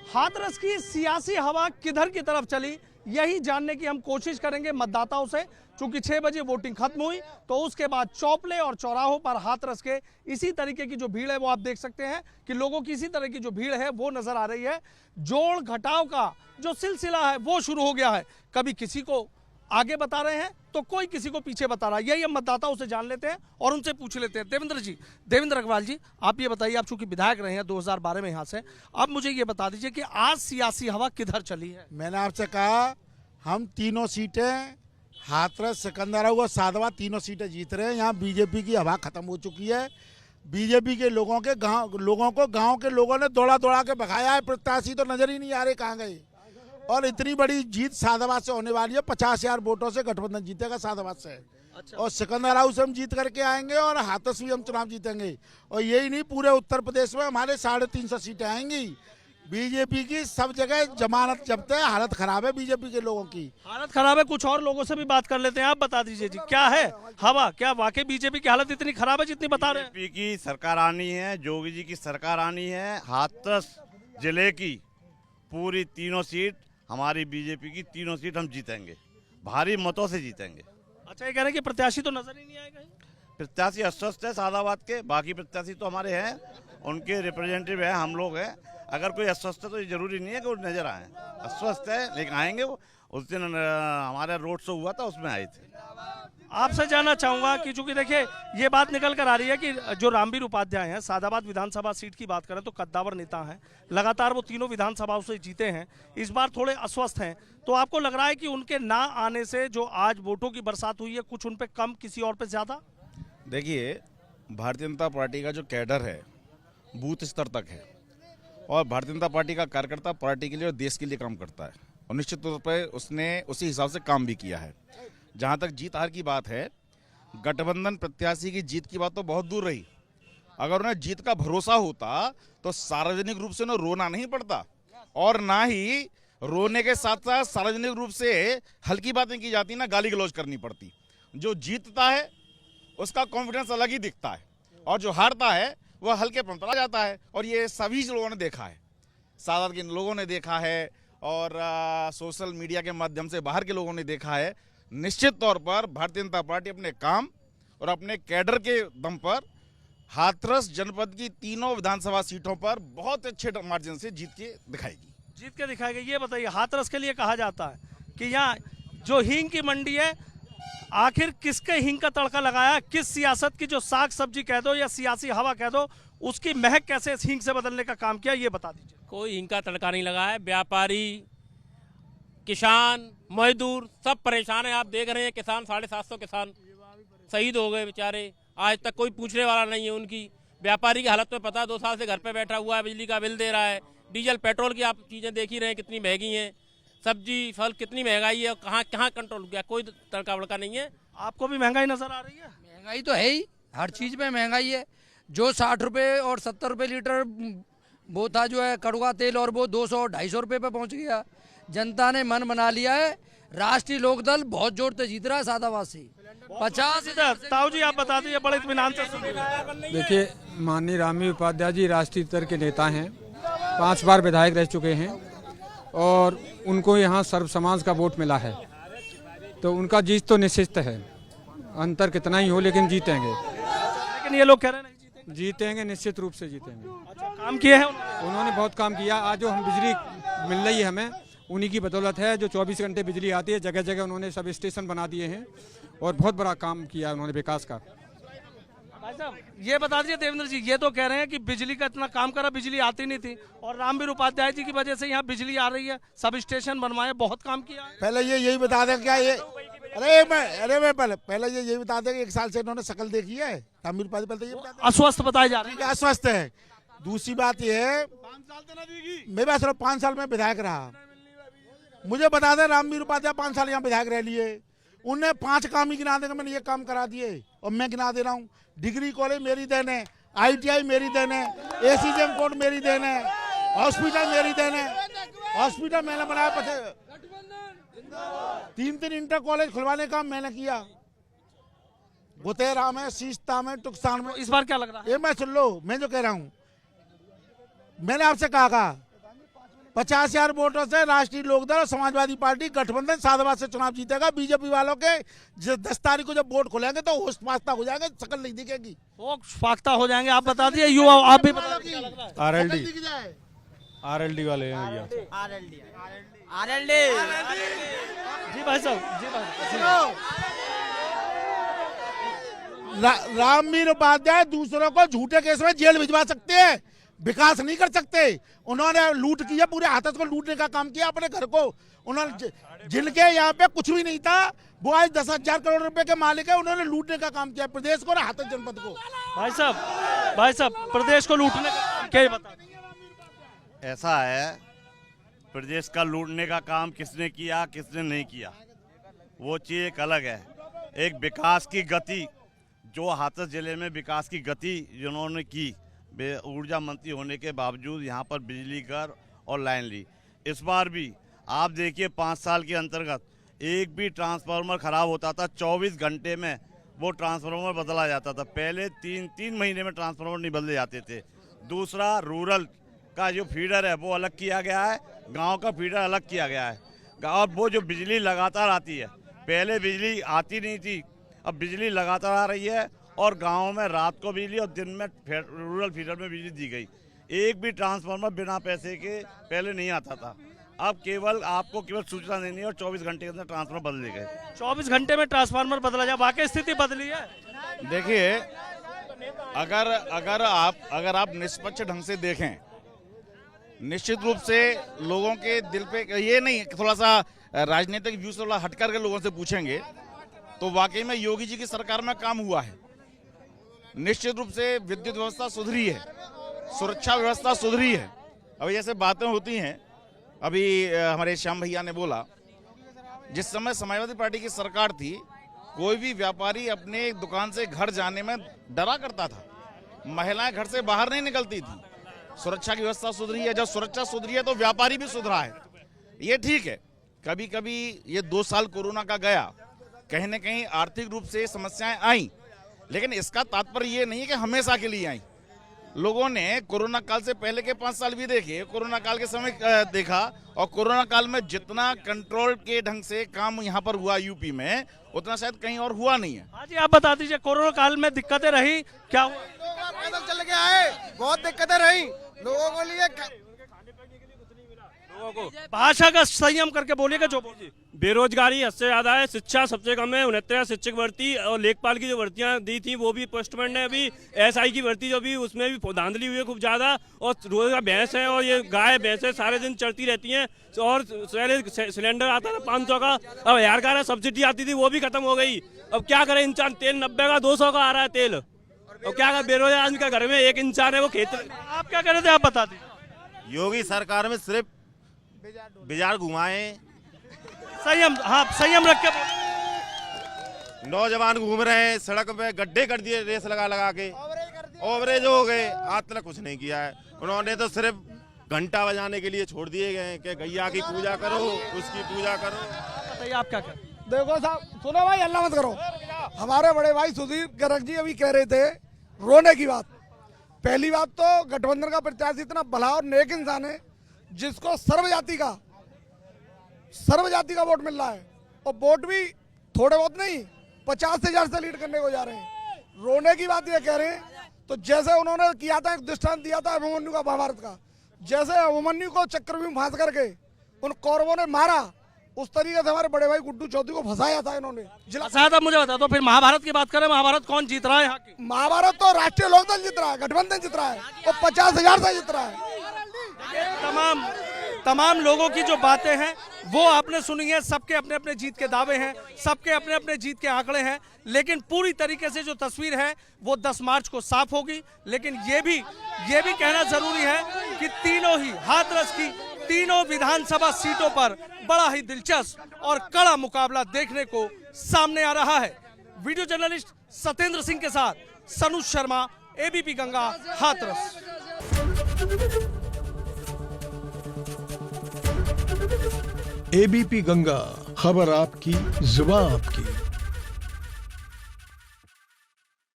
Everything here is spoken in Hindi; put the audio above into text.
हाथरस की सियासी हवा किधर की तरफ चली, यही जानने की हम कोशिश करेंगे मतदाताओं से। चूंकि 6 बजे वोटिंग खत्म हुई तो उसके बाद चौपले और चौराहों पर हाथरस के इसी तरीके की जो भीड़ है वो आप देख सकते हैं कि लोगों की इसी तरह की जो भीड़ है वो नजर आ रही है। जोड़ घटाव का जो सिलसिला है वो शुरू हो गया है। कभी किसी को आगे बता रहे हैं तो कोई किसी को पीछे बता रहा है। यही हम मतदाताओं से जान लेते हैं और उनसे पूछ लेते हैं। देवेंद्र अग्रवाल जी, आप ये बताइए, आप चूंकि विधायक रहे हैं 2012 में यहाँ से, अब मुझे ये बता दीजिए कि आज सियासी हवा किधर चली है। मैंने आपसे कहा हम तीनों सीटें हाथरस, सिकंदरा, साधवा तीनों सीटें जीत रहे हैं। यहाँ बीजेपी की हवा खत्म हो चुकी है। बीजेपी के लोगों को गांव के लोगों ने दौड़ा दौड़ा के भगाया है। प्रत्याशी तो नजर ही नहीं आ रहे कहाँ गए। और इतनी बड़ी जीत साधवाद से होने वाली है। 50,000 वोटों से गठबंधन जीतेगा साधवाद से। अच्छा। और सिकंदरा से हम जीत करके आएंगे और हाथरस भी हम चुनाव जीतेंगे। और यही नहीं, पूरे उत्तर प्रदेश में हमारे 350 सीटें आएंगी। बीजेपी की सब जगह जमानत जब्त है। हालत खराब है बीजेपी के लोगों की। हालत खराब है। कुछ और लोगों से भी बात कर लेते हैं। आप बता दीजिए जी, क्या है हवा? क्या वाकई बीजेपी की हालत इतनी खराब है जितनी बता रहे हैं? बीजेपी की सरकार आनी है, जोगी जी की सरकार आनी है। हाथरस जिले की पूरी तीनों सीट हमारी बीजेपी की तीनों सीट हम जीतेंगे, भारी मतों से जीतेंगे। अच्छा, ये कह रहे हैं कि प्रत्याशी तो नजर ही नहीं आएगा। प्रत्याशी अस्वस्थ है सादाबाद के, बाकी प्रत्याशी तो हमारे हैं, उनके रिप्रेजेंटेटिव है, हम लोग हैं। अगर कोई अस्वस्थ है तो ये जरूरी नहीं है कि वो नजर आए। अस्वस्थ है लेकिन आएंगे वो। उस दिन हमारा रोड शो हुआ था, उसमें आए थे। आपसे जानना चाहूंगा कि चूंकि देखिए ये बात निकल कर आ रही है कि जो रामवीर उपाध्याय हैं, सादाबाद विधानसभा सीट की बात करें तो कद्दावर नेता हैं, लगातार वो तीनों विधानसभाओं से जीते हैं, इस बार थोड़े अस्वस्थ हैं। तो आपको लग रहा है कि उनके ना आने से जो आज वोटों की बरसात हुई है, कुछ उन पे कम, किसी और पे ज्यादा? देखिए, भारतीय जनता पार्टी का जो कैडर है बूथ स्तर तक है और भारतीय जनता पार्टी का कार्यकर्ता पार्टी के लिए और देश के लिए काम करता है और निश्चित तौर पर उसने उसी हिसाब से काम भी किया है। जहां तक जीत हार की बात है, गठबंधन प्रत्याशी की जीत की बात तो बहुत दूर रही। अगर उन्हें जीत का भरोसा होता तो सार्वजनिक रूप से उन्हें रोना नहीं पड़ता और ना ही रोने के साथ साथ सार्वजनिक रूप से हल्की बातें की जाती, ना गाली गलौज करनी पड़ती। जो जीतता है उसका कॉन्फिडेंस अलग ही दिखता है और जो हारता है वह हल्के पर चला जाता है। और ये सभी लोगों ने देखा है, सादात के लोगों ने देखा है और सोशल मीडिया के माध्यम से बाहर के लोगों ने देखा है। निश्चित तौर पर भारतीय जनता पार्टी अपने काम और अपने कैडर के दम पर हाथरस जनपद की तीनों विधानसभा सीटों पर बहुत अच्छे मार्जिन से जीत के दिखाएगी। ये बताइए, हाथरस के लिए कहा जाता है कि यहाँ जो हींग की मंडी है, आखिर किसके हींग का तड़का लगाया? किस सियासत की जो साग सब्जी कह दो या सियासी हवा कह दो, उसकी महक कैसे इस हींग से बदलने का काम किया, ये बता दीजिए। कोई हींग का तड़का नहीं लगा है। व्यापारी, किसान, मजदूर सब परेशान है। आप देख रहे हैं किसान, 750 किसान शहीद हो गए बेचारे। आज तक कोई पूछने वाला नहीं है उनकी। व्यापारी की हालत में पता है, 2 साल से घर पे बैठा हुआ है, बिजली का बिल दे रहा है। डीजल पेट्रोल की आप चीज़ें देख ही रहे हैं कितनी महंगी हैं। सब्जी फल कितनी महंगाई है, कहाँ कंट्रोल किया? कोई तड़का वड़का नहीं है। आपको भी महंगाई नजर आ रही है? महंगाई तो है ही, हर चीज़ में महंगाई है। जो 60 रुपये और 70 रुपये लीटर वो था जो है कड़वा तेल, और वो 200-250 रुपये पे पहुंच गया। जनता ने मन बना लिया है। राष्ट्रीय लोकदल बहुत जोर से जीत रहा है सादाबाद से। 50। ताऊ जी, आप बता दीजिए, बड़े इत्मीनान से सुनिए। देखिए, माननीय रामवीर उपाध्याय जी राष्ट्रीय स्तर के नेता हैं, 5 बार विधायक रह चुके हैं और उनको यहाँ सर्व समाज का वोट मिला है, तो उनका जीत तो निश्चित है। अंतर कितना ही हो लेकिन जीतेंगे। लेकिन ये लोग कह रहे हैं नहीं जीतेंगे, निश्चित रूप से जीतेंगे। अच्छा, काम किए हैं उन्होंने बहुत काम किया। आज जो हम बिजली मिल रही है हमें, उन्हीं की बदौलत है। जो 24 घंटे बिजली आती है, जगह जगह उन्होंने सब स्टेशन बना दिए हैं और बहुत बड़ा काम किया उन्होंने विकास का। भाई साहब, ये बता दीजिए देवेंद्र जी, ये तो कह रहे हैं कि बिजली का इतना काम करा, बिजली आती नहीं थी, और रामवीर उपाध्याय जी की वजह से यहाँ बिजली आ रही है, सब स्टेशन बनवाए, बहुत काम किया। पहले यही बता दें क्या ये, मैं पहले यही बता दें कि 1 साल से इन्होंने शकल देखी है रामवीर उपाध्याय? पहले ये बता दें। अस्वस्थ बताए जा रहे हैं। अस्वस्थ है। दूसरी बात ये है, मेरे पास 5 साल में विधायक रहा। मुझे बता दें, रामवीर उपाध्याय 5 साल यहाँ विधायक रह लिए, उनने 5 काम ही गिना देंगे, मैंने ये काम करा दिए और मैं गिना दे रहा हूँ। डिग्री कॉलेज मेरी देन है, ITI मेरी देन है, ACGM कोर्ट मेरी देन है, हॉस्पिटल मेरी देन है। हॉस्पिटल मैंने बनाया, 3 इंटर कॉलेज खुलवाने का मैंने किया, गोतेरा में, सीस्ता में, टुकसान में। इस बार क्या लग रहा है? ये मैं सुन लो, मैं जो कह रहा हूँ, मैंने आपसे कहा 50,000 वोटों से राष्ट्रीय लोकदल और समाजवादी पार्टी गठबंधन सादाबाद से चुनाव जीतेगा। बीजेपी वालों के 10 तारीख को जब वोट खुलेंगे तो होश फाख्ता हो जाएंगे, शकल नहीं दिखेगी, वो फाख्ता हो जाएंगे। आप बता दिए, युवा आप भी बता दीजिए। आरएलडी दिख जाए। आरएलडी वाले हैं भैया। जी भाई साहब, जी भाई। रामवीर उपाध्याय दूसरों को झूठे केस में जेल भिजवा सकते हैं, विकास नहीं कर सकते। उन्होंने लूट किया, पूरे हाथों को लूटने का काम किया अपने घर को। उन्होंने जिनके यहाँ पे कुछ भी नहीं था, वो आज 10,000 करोड़ रुपए के मालिक है, उन्होंने लूटने का काम किया प्रदेश को और हाथरस जनपद को। भाई साहब प्रदेश को लूटने का क्या बता। ऐसा है, प्रदेश का लूटने का काम किसने किया किसने नहीं किया वो चीज़ एक अलग है। एक विकास की गति, जो हाथरस जिले में विकास की गति जिन्होंने की, ऊर्जा मंत्री होने के बावजूद यहाँ पर बिजली घर और लाइन ली। इस बार भी आप देखिए 5 साल के अंतर्गत एक भी ट्रांसफार्मर खराब होता था 24 घंटे में वो ट्रांसफार्मर बदला जाता था। पहले 3 महीने में ट्रांसफार्मर नहीं बदले जाते थे। दूसरा, रूरल का जो फीडर है वो अलग किया गया है, गांव का फीडर अलग किया गया है। और वो जो बिजली लगातार आती है, पहले बिजली आती नहीं थी, अब बिजली लगातार आ रही है और गाँव में रात को बिजली और दिन में रूरल फीडर में बिजली दी गई। एक भी ट्रांसफार्मर बिना पैसे के पहले नहीं आता था। अब केवल आपको केवल सूचना देनी है और 24 घंटे के अंदर ट्रांसफार्मर बदले गए। 24 घंटे में ट्रांसफार्मर बदला जाए, वाकई स्थिति बदली है। देखिए, अगर आप निष्पक्ष ढंग से देखें, निश्चित रूप से लोगों के दिल पे, ये नहीं थोड़ा सा राजनीतिक व्यू से थोड़ा हटकर के लोगों से पूछेंगे तो वाकई में योगी जी की सरकार में काम हुआ है। निश्चित रूप से विद्युत व्यवस्था सुधरी है, सुरक्षा व्यवस्था सुधरी है। अभी जैसे बातें होती हैं, अभी हमारे श्याम भैया ने बोला, जिस समय समाजवादी पार्टी की सरकार थी, कोई भी व्यापारी अपने दुकान से घर जाने में डरा करता था, महिलाएं घर से बाहर नहीं निकलती थी। सुरक्षा की व्यवस्था सुधरी है। जब सुरक्षा सुधरी है तो व्यापारी भी सुधरा है। ये ठीक है। कभी कभी ये 2 साल कोरोना का गया, कहीं ना कहीं आर्थिक रूप से समस्याएं आई, लेकिन इसका तात्पर्य ये नहीं है कि हमेशा के लिए आई। लोगों ने कोरोना काल से पहले के 5 साल भी देखे, कोरोना काल के समय देखा, और कोरोना काल में जितना कंट्रोल के ढंग से काम यहाँ पर हुआ यूपी में, उतना शायद कहीं और हुआ नहीं है। हाँ जी, आप बता दीजिए, कोरोना काल में दिक्कतें रही, क्या हुआ? पैदल चल के आए, बहुत दिक्कतें रही लोगों को लिए। भाषा का संयम करके बोलिएगा जो बोलिए। बेरोजगारी हद से ज्यादा है, शिक्षा सबसे कम है, 69 शिक्षक भर्ती और लेखपाल की जो भर्तियां दी थी वो भी पोस्टमैन ने, अभी एसआई की भर्ती जो भी उसमें भी धांधली हुई है खूब ज्यादा, और रोज का भैंस है और ये गाय भैंसें सारे दिन चढ़ती रहती हैं। और पहले सिलेंडर आता था 500 का, अब 1000 का सब्सिडी आती थी वो भी खत्म हो गई। अब क्या करे इंसान, तेल 90 का 200 का आ रहा है तेल, और क्या करे बेरोजगार आदमी का घर में एक इंसान है वो खेत। आप क्या कह रहे थे, आप बता दीजिए। योगी सरकार में सिर्फ बाजार घुमाए, संयम, हाँ संयम रख के बोलिए। नौजवान घूम रहे हैं, सड़क पे गड्ढे कर दिए रेस लगा के, ओवरेज हो गए, आज तक कुछ नहीं किया है। उन्होंने तो सिर्फ घंटा बजाने के लिए छोड़ दिए गए कि गैया की पूजा करो, उसकी पूजा करो। बताइए आप क्या करें। देखो साहब, सुनो भाई, अल्लाह मत करो। हमारे बड़े भाई सुधीर गर्ग जी अभी कह रहे थे रोने की बात। पहली बात तो गठबंधन का प्रत्याशी इतना भला और नेक इंसान है जिसको सर्वजाति का वोट मिल रहा है, और वोट भी थोड़े बहुत नहीं, 50,000 से लीड करने को जा रहे हैं। रोने की बात ये कह रहे हैं, तो जैसे उन्होंने किया था, एक दृष्टांत दिया था अभिमन्यु का महाभारत का, जैसे अभिमन्यु को चक्रव्यूह फांस करके उन कौरवों ने मारा, उस तरीके से हमारे बड़े भाई गुड्डू चौधरी को फंसाया था इन्होंने। शायद आप मुझे बता दो, फिर महाभारत की बात करें, महाभारत कौन जीत रहा है यहाँ की? महाभारत तो राष्ट्रीय लोकदल जीत रहा है, गठबंधन जीत रहा है, वो 50,000 से जीत रहा है। तमाम लोगों की जो बातें हैं वो आपने सुनी है। सबके अपने अपने जीत के दावे हैं, सबके अपने अपने जीत के आंकड़े हैं, लेकिन पूरी तरीके से जो तस्वीर है वो 10 मार्च को साफ होगी। लेकिन ये भी कहना जरूरी है कि तीनों ही हाथरस की तीनों विधानसभा सीटों पर बड़ा ही दिलचस्प और कड़ा मुकाबला देखने को सामने आ रहा है। वीडियो जर्नलिस्ट सत्येंद्र सिंह के साथ सनुज शर्मा, एबीपी गंगा, हाथरस। एबीपी गंगा, खबर आपकी, जुबान आपकी।